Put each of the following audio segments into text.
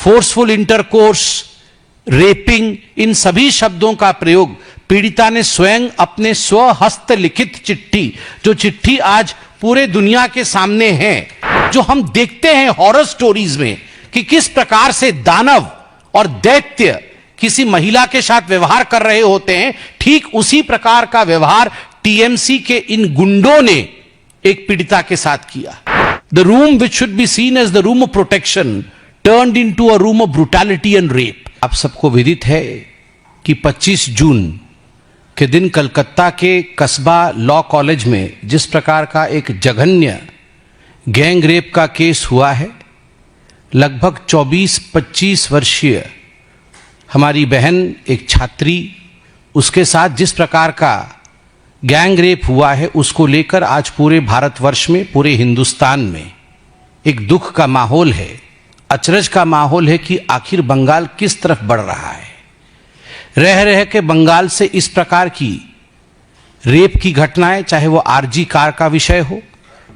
Forceful intercourse, rapping, इन सभी शब्दों का प्रयोग पीड़िता ने स्वयं अपने स्वहस्त लिखित चिट्ठी, जो चिट्ठी आज पूरे दुनिया के सामने है, जो हम देखते हैं हॉरर स्टोरीज में कि किस प्रकार से दानव और दैत्य किसी महिला के साथ व्यवहार कर रहे होते हैं, ठीक उसी प्रकार का व्यवहार टीएमसी के इन गुंडों ने एक पीड़िता के साथ किया। The room which should be seen as the room of protection turned into a room of brutality and rape. आप सबको विदित है कि 25 जून के दिन कलकत्ता के कस्बा लॉ कॉलेज में जिस प्रकार का एक जघन्य गैंग रेप का केस हुआ है, लगभग 24-25 वर्षीय हमारी बहन एक छात्री, उसके साथ जिस प्रकार का गैंग रेप हुआ है, उसको लेकर आज पूरे भारतवर्ष में, पूरे हिंदुस्तान में एक दुख का माहौल है, अचरज का माहौल है कि आखिर बंगाल किस तरफ बढ़ रहा है। रह रह के बंगाल से इस प्रकार की रेप की घटनाएं, चाहे वो आरजी कार का विषय हो,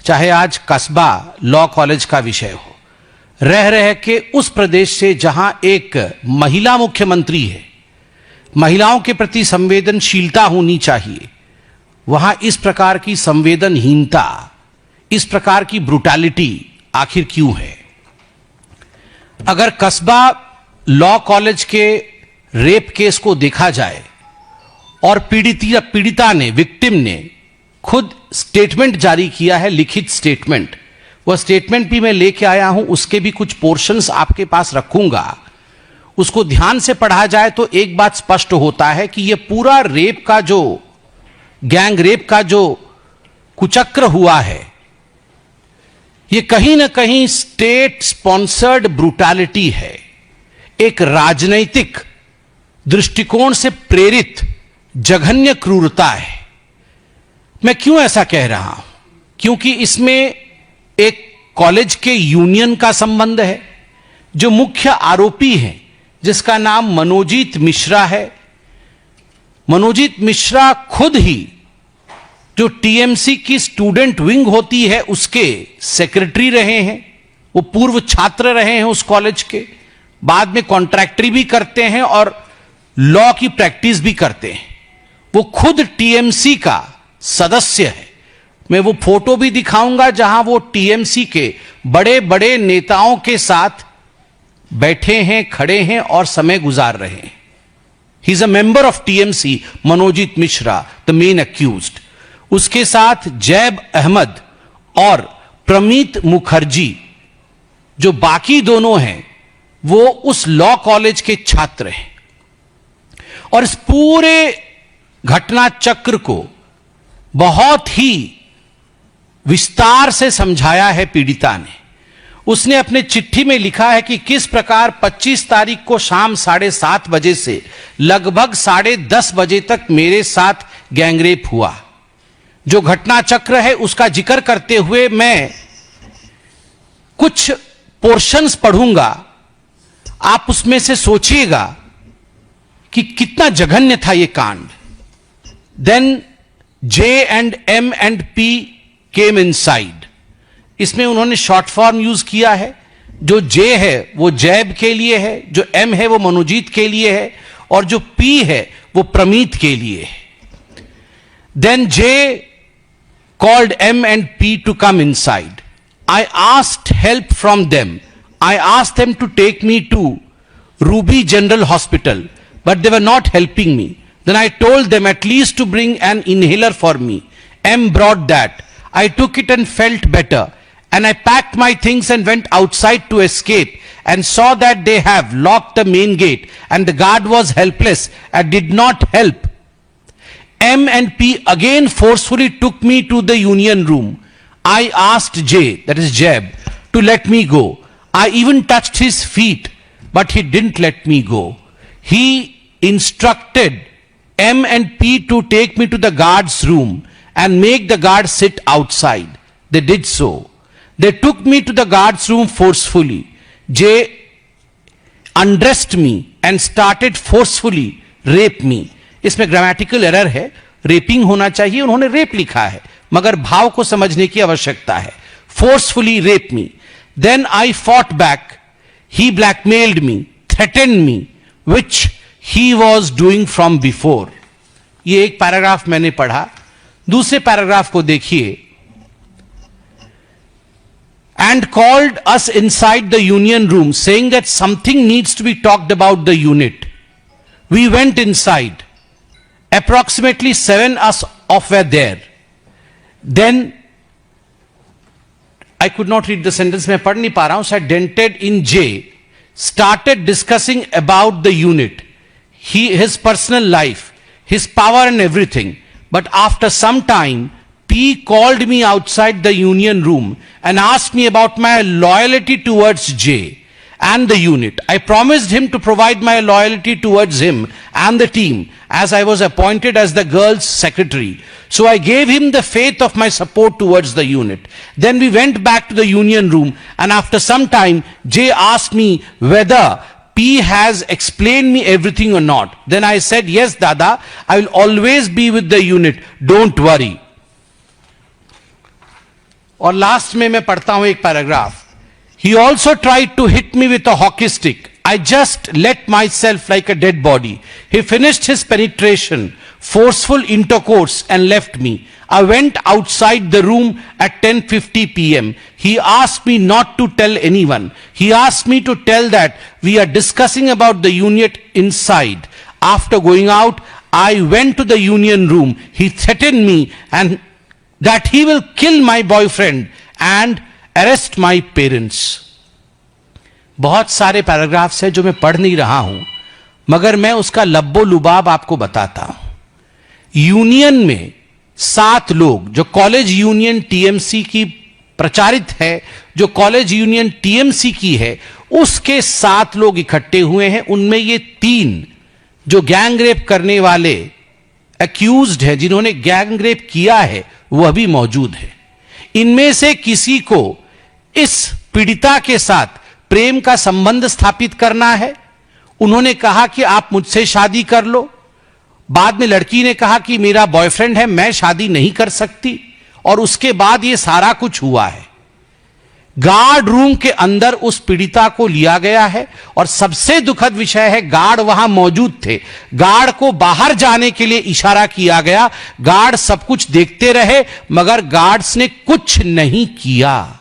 चाहे आज कस्बा लॉ कॉलेज का विषय हो, रह रह के उस प्रदेश से जहां एक महिला मुख्यमंत्री है, महिलाओं के प्रति संवेदनशीलता होनी चाहिए, वहां इस प्रकार की संवेदनहीनता, इस प्रकार की ब्रूटैलिटी आखिर क्यों है। अगर कस्बा लॉ कॉलेज के रेप केस को देखा जाए और पीड़िता ने, विक्टिम ने खुद स्टेटमेंट जारी किया है, लिखित स्टेटमेंट, वह स्टेटमेंट भी मैं लेके आया हूं, उसके भी कुछ पोर्शंस आपके पास रखूंगा। उसको ध्यान से पढ़ा जाए तो एक बात स्पष्ट होता है कि यह पूरा रेप का जो गैंग रेप का जो कुचक्र हुआ है, यह कहीं ना कहीं स्टेट स्पॉन्सर्ड ब्रूटैलिटी है, एक राजनैतिक दृष्टिकोण से प्रेरित जघन्य क्रूरता है। मैं क्यों ऐसा कह रहा हूं? क्योंकि इसमें एक कॉलेज के यूनियन का संबंध है। जो मुख्य आरोपी हैं, जिसका नाम मनोजीत मिश्रा है, मनोजीत मिश्रा खुद ही जो टीएमसी की स्टूडेंट विंग होती है उसके सेक्रेटरी रहे हैं, वो पूर्व छात्र रहे हैं उस कॉलेज के, बाद में कॉन्ट्रैक्टरी भी करते हैं और लॉ की प्रैक्टिस भी करते हैं। वो खुद टीएमसी का सदस्य है। मैं वो फोटो भी दिखाऊंगा जहां वो टीएमसी के बड़े बड़े नेताओं के साथ बैठे हैं, खड़े हैं और समय गुजार रहे हैं। He is a member of TMC, Manojit Mishra, the main accused. उसके साथ जैब अहमद और प्रमीत मुखर्जी, जो बाकी दोनों हैं, वो उस लॉ कॉलेज के छात्र हैं। और इस पूरे घटना चक्र को बहुत ही विस्तार से समझाया है पीड़िता ने। उसने अपने चिट्ठी में लिखा है कि किस प्रकार 25 तारीख को शाम 7:30 बजे से लगभग 10:30 बजे तक मेरे साथ गैंगरेप हुआ। जो घटना चक्र है उसका जिक्र करते हुए मैं कुछ पोर्शंस पढ़ूंगा, आप उसमें से सोचिएगा कि कितना जघन्य था यह कांड। Then J and M and P came inside। इसमें उन्होंने शॉर्ट फॉर्म यूज किया है। जो J है वो जैब के लिए है, जो M है वो मनोजीत के लिए है, और जो P है वो प्रमीत के लिए है। Then J called M and P to come inside। I asked help from them। I asked them to take me to Ruby General Hospital, but they were not helping me। Then I told them at least to bring an inhaler for me। M brought that। I took it and felt better, and I packed my things and went outside to escape, and saw that they have locked the main gate, and the guard was helpless and did not help। M and P again forcefully took me to the union room। I asked J, that is Jeb, to let me go। I even touched his feet, but he didn't let me go। He instructed M and P to take me to the guard's room and make the guard sit outside। They did so। They took me to the guard's room forcefully। J undressed me and started forcefully rape me। इसमें grammatical error है, rapping होना चाहिए, उन्होंने rape लिखा है, मगर भाव को समझने की आवश्यकता है। Forcefully rape me। Then I fought back। he blackmailed me, threatened me, which he was doing from before. ये एक पैराग्राफ मैंने पढ़ा. दूसरे पैराग्राफ को देखिए. And called us inside the union room, saying that something needs to be talked about the unit. We went inside. Approximately 7 us of were there. Then I could not read the sentence. मैं पढ़ नहीं पा रहा हूं. So dented in J started discussing about the unit, his personal life, his power and everything. But after some time, P called me outside the union room and asked me about my loyalty towards J and the unit. I promised him to provide my loyalty towards him and the team, as I was appointed as the girls' secretary. So I gave him the faith of my support towards the unit. Then we went back to the union room, and after some time, J asked me whether P has explained me everything or not. Then I said, yes, Dada, I will always be with the unit. Don't worry. और last में मैं पढ़ता हूं एक paragraph. He also tried to hit me with a hockey stick. I just let myself like a dead body. He finished his penetration, forceful intercourse, and left me. I went outside the room at 10:50 p.m. He asked me not to tell anyone. He asked me to tell that we are discussing about the unit inside. After going out, I went to the union room. He threatened me and that he will kill my boyfriend and arrest my parents. बहुत सारे paragraphs हैं जो मैं पढ़ नहीं रहा हूं, मगर मैं उसका लब्बो लुबाब आपको बताता हूं. यूनियन में 7 लोग, जो कॉलेज यूनियन टीएमसी की प्रचारित है, जो कॉलेज यूनियन टीएमसी की है, उसके 7 लोग इकट्ठे हुए हैं. उनमें ये 3 जो गैंग रेप करने वाले एक्यूज्ड है, जिन्होंने गैंग रेप किया है, वह भी मौजूद है. इनमें से किसी को इस पीड़िता के साथ प्रेम का संबंध स्थापित करना है. उन्होंने कहा कि आप मुझसे शादी कर लो. बाद में लड़की ने कहा कि मेरा बॉयफ्रेंड है, मैं शादी नहीं कर सकती. और उसके बाद यह सारा कुछ हुआ है. गार्ड रूम के अंदर उस पीड़िता को लिया गया है, और सबसे दुखद विषय है, गार्ड वहां मौजूद थे. गार्ड को बाहर जाने के लिए इशारा किया गया. गार्ड सब कुछ देखते रहे, मगर गार्ड्स ने कुछ नहीं किया.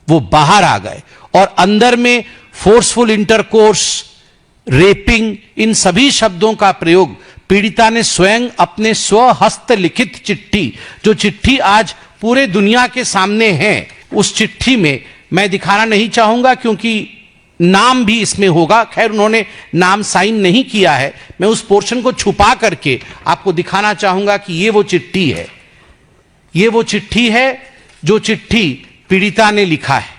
वो बाहर आ गए और अंदर में फोर्सफुल इंटरकोर्स, रेपिंग, इन सभी शब्दों का प्रयोग पीड़िता ने स्वयं अपने स्वहस्त लिखित चिट्ठी, जो चिट्ठी आज पूरे दुनिया के सामने है, उस चिट्ठी में मैं दिखाना नहीं चाहूंगा क्योंकि नाम भी इसमें होगा. खैर, उन्होंने नाम साइन नहीं किया है. मैं उस पोर्शन को छुपा करके आपको दिखाना चाहूंगा कि ये वो चिट्ठी है. ये वो चिट्ठी है जो चिट्ठी पीड़िता ने लिखा है.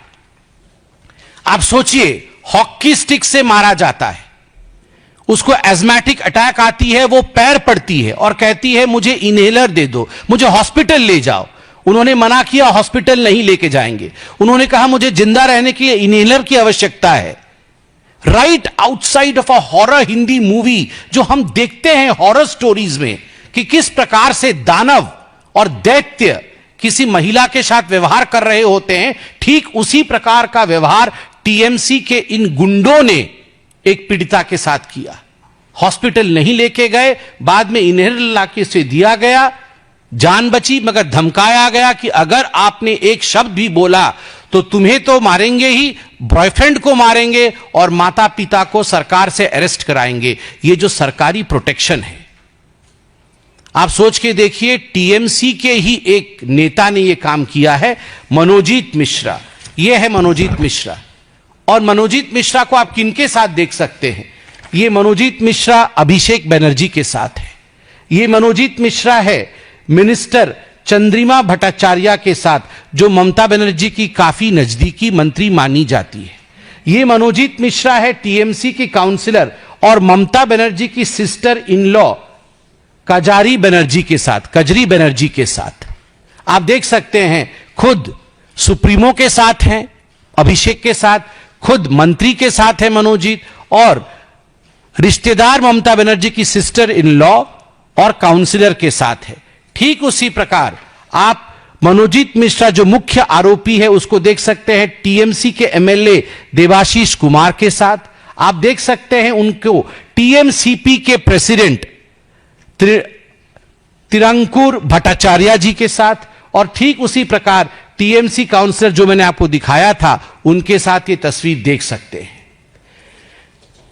आप सोचिए, हॉकी स्टिक से मारा जाता है, उसको एज़मेटिक अटैक आती है, वो पैर पड़ती है और कहती है मुझे इनहेलर दे दो, मुझे हॉस्पिटल ले जाओ. उन्होंने मना किया, हॉस्पिटल नहीं लेके जाएंगे. उन्होंने कहा मुझे जिंदा रहने के लिए इनहेलर की आवश्यकता है. Right outside of a horror Hindi movie, जो हम देखते हैं हॉरर स्टोरीज में कि किस प्रकार से दानव और दैत्य किसी महिला के साथ व्यवहार कर रहे होते हैं, ठीक उसी प्रकार का व्यवहार टीएमसी के इन गुंडों ने एक पीड़िता के साथ किया. हॉस्पिटल नहीं लेके गए, बाद में इनहेलर लाके से दिया गया, जान बची, मगर धमकाया गया कि अगर आपने एक शब्द भी बोला तो तुम्हें तो मारेंगे ही, बॉयफ्रेंड को मारेंगे और माता पिता को सरकार से अरेस्ट कराएंगे. ये जो सरकारी प्रोटेक्शन है, आप सोच के देखिए. टीएमसी के ही एक नेता ने यह काम किया है, मनोजीत मिश्रा. यह है मनोजीत मिश्रा. और मनोजीत मिश्रा को आप किनके साथ देख सकते हैं? यह मनोजीत मिश्रा अभिषेक बनर्जी के साथ है. यह मनोजीत मिश्रा है मिनिस्टर चंद्रिमा भट्टाचार्य के साथ, जो ममता बनर्जी की काफी नजदीकी मंत्री मानी जाती है. यह मनोजीत मिश्रा है टीएमसी की काउंसिलर और ममता बनर्जी की sister in law Kajri Banerjee के साथ. आप देख सकते हैं, खुद सुप्रीमो के साथ हैं अभिषेक के साथ, खुद मंत्री के साथ है मनोजीत, और रिश्तेदार ममता बनर्जी की सिस्टर इन लॉ और काउंसिलर के साथ है. ठीक उसी प्रकार आप मनोजीत मिश्रा जो मुख्य आरोपी है उसको देख सकते हैं टीएमसी के एमएलए देवाशीष कुमार के साथ। आप देख सकते हैं उनको टीएमसीपी के प्रेसिडेंट तिरंकुर भट्टाचार्य जी के साथ, और ठीक उसी प्रकार टीएमसी काउंसलर जो मैंने आपको दिखाया था उनके साथ ये तस्वीर देख सकते हैं।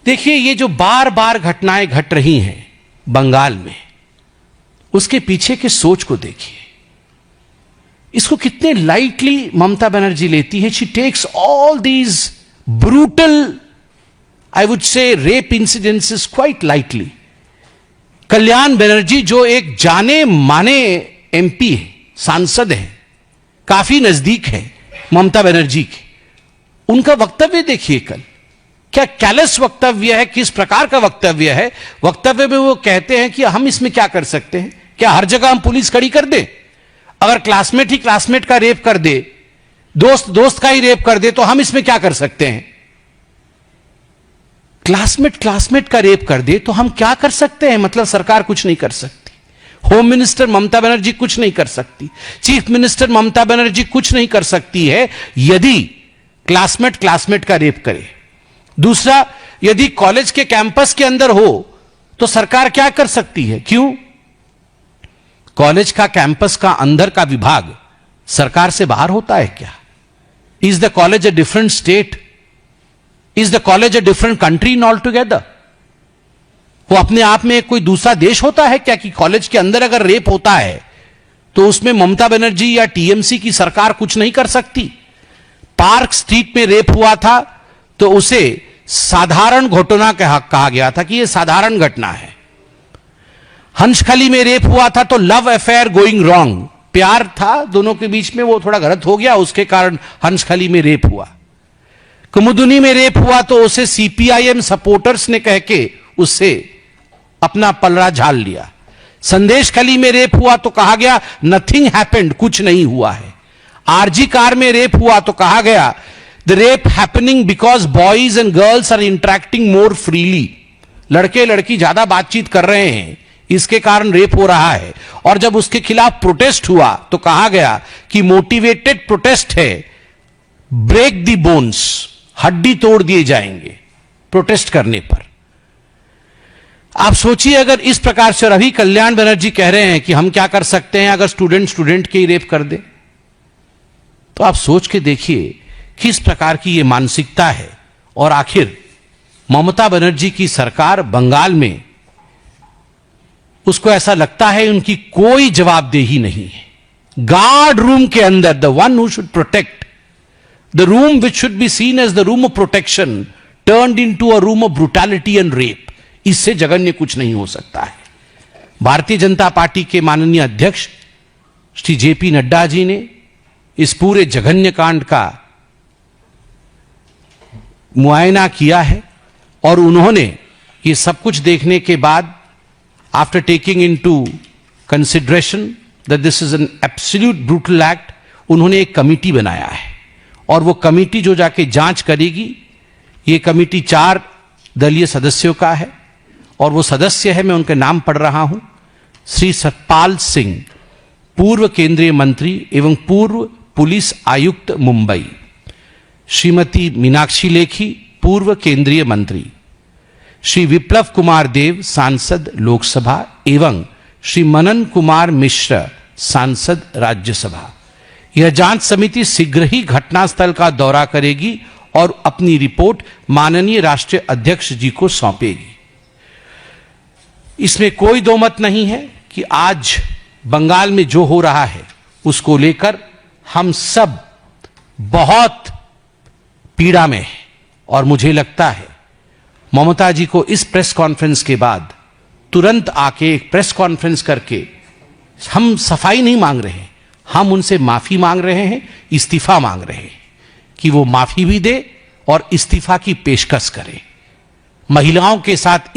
देखिए, ये जो बार बार घटनाएं घट रही हैं बंगाल में, उसके पीछे के सोच को देखिए। इसको कितने लाइटली ममता बनर्जी लेती है। She takes all these brutal, I would say rape incidences quite lightly. Kalyan Banerjee जो एक जाने माने एमपी है, सांसद है, काफी नजदीक है ममता बनर्जी के, उनका वक्तव्य देखिए कल, क्या कैलस वक्तव्य है, किस प्रकार का वक्तव्य है। वक्तव्य में वो कहते हैं कि हम इसमें क्या कर सकते हैं, क्या हर जगह हम पुलिस खड़ी कर दें? अगर क्लासमेट ही क्लासमेट का रेप कर दे, दोस्त दोस्त का ही रेप कर दे, तो हम इसमें क्या कर सकते हैं? क्लासमेट क्लासमेट का रेप कर दे तो हम क्या कर सकते हैं? मतलब सरकार कुछ नहीं कर सकती, होम मिनिस्टर ममता बनर्जी कुछ नहीं कर सकती, चीफ मिनिस्टर ममता बनर्जी कुछ नहीं कर सकती है यदि क्लासमेट क्लासमेट का रेप करे। दूसरा, यदि कॉलेज के कैंपस के अंदर हो तो सरकार क्या कर सकती है? क्यों? कॉलेज का कैंपस का अंदर का विभाग सरकार से बाहर होता है क्या? Is the college a different state? Is the college a different country in all together? वो अपने आप में कोई दूसरा देश होता है क्या कि कॉलेज के अंदर अगर रेप होता है तो उसमें ममता बनर्जी या टीएमसी की सरकार कुछ नहीं कर सकती? पार्क स्ट्रीट में रेप हुआ था तो उसे साधारण घटना कहा गया था कि यह साधारण घटना है। हंसखली में रेप हुआ था तो लव अफेयर गोइंग रॉन्ग, प्यार था दोनों के बीच में, वो थोड़ा गलत हो गया, उसके कारण हंसखली में रेप हुआ। कुमुदुनी में रेप हुआ तो उसे सीपीआईएम सपोर्टर्स ने कह के उससे अपना पलड़ा झाल लिया। संदेश खली में रेप हुआ तो कहा गया नथिंग हैपेंड, कुछ नहीं हुआ है। आरजी कार में रेप हुआ तो कहा गया the rape happening because boys and girls are interacting more freely, लड़के लड़की ज्यादा बातचीत कर रहे हैं, इसके कारण रेप हो रहा है। और जब उसके खिलाफ प्रोटेस्ट हुआ तो कहा गया कि मोटिवेटेड प्रोटेस्ट है, ब्रेक दी बोन्स, हड्डी तोड़ दिए जाएंगे प्रोटेस्ट करने पर। आप सोचिए अगर इस प्रकार से, अभी कल्याण बनर्जी कह रहे हैं कि हम क्या कर सकते हैं अगर स्टूडेंट स्टूडेंट के ही रेप कर दे, तो आप सोच के देखिए किस प्रकार की यह मानसिकता है। और आखिर ममता बनर्जी की सरकार बंगाल में, उसको ऐसा लगता है उनकी कोई जवाबदेही नहीं है। गार्ड रूम के अंदर, the one who should protect, the room which should be seen as the room of protection turned into a room of brutality and rape. इससे जघन्य कुछ नहीं हो सकता है। भारतीय जनता पार्टी के माननीय अध्यक्ष श्री जेपी नड्डा जी ने इस पूरे जघन्य कांड का मुआयना किया है और उन्होंने ये सब कुछ देखने के बाद, after taking into consideration that this is an absolute brutal act, उन्होंने एक कमिटी बनाया है और वो कमिटी जो जाके जांच करेगी, ये कमिटी 4 दलीय सदस्यों का है और वो सदस्य है, मैं उनके नाम पढ़ रहा हूं, श्री सतपाल सिंह, पूर्व केंद्रीय मंत्री एवं पूर्व पुलिस आयुक्त मुंबई, श्रीमती मीनाक्षी लेखी, पूर्व केंद्रीय मंत्री, श्री विप्लव कुमार देव, सांसद लोकसभा, एवं श्री मनन कुमार मिश्र, सांसद राज्यसभा। यह जांच समिति शीघ्र ही घटनास्थल का दौरा करेगी और अपनी रिपोर्ट माननीय राष्ट्रीय अध्यक्ष जी को सौंपेगी। इसमें कोई दो मत नहीं है कि आज बंगाल में जो हो रहा है उसको लेकर हम सब बहुत पीड़ा में हैं और मुझे लगता है ममता जी को इस प्रेस कॉन्फ्रेंस के बाद तुरंत आके एक प्रेस कॉन्फ्रेंस करके, हम सफाई नहीं मांग रहे हैं, हम उनसे माफी मांग रहे हैं, इस्तीफा मांग रहे हैं कि वो माफी भी दे और इस्तीफा की पेशकश करे। महिलाओं के साथ